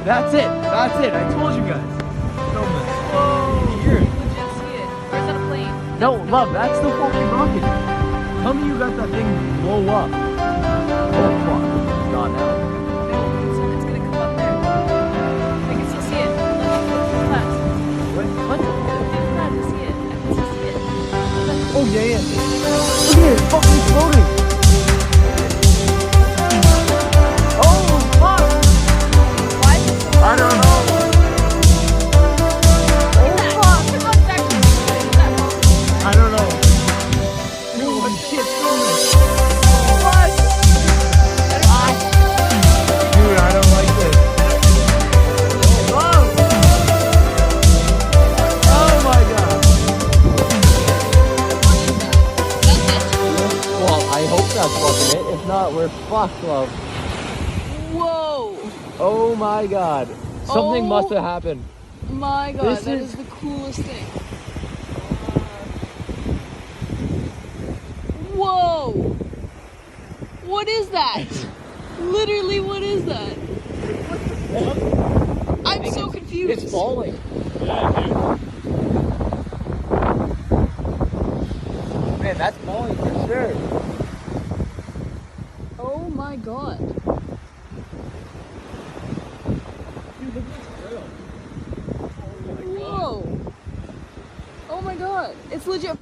That's it. That's it. I told you guys. Whoa. Here. You legit see it. Or is that a plane? No, love, that's the fucking rocket. Tell me you got that thing blow up. Oh, fuck. It's gone now. No, it's gonna come up there. I can still see it. Look, the clouds. What? The clouds, I see it. I can still see it. Look. Oh, yeah. Look at it. It's fucking floating. Oh, fuck. Why is it so I don't know. I don't know. Holy shit, what? Dude, I don't like this. Whoa! Oh my god. Well, I hope that's fucking it. If not, we're fucked, love. Whoa! Oh my god. Something must have happened. My god, This that is- is the coolest thing. Whoa! What is that? Literally, what is that? I'm so confused. It's falling. Man, that's falling for sure. Oh my god. Dude, look at this grill. Whoa! Oh my god. It's legit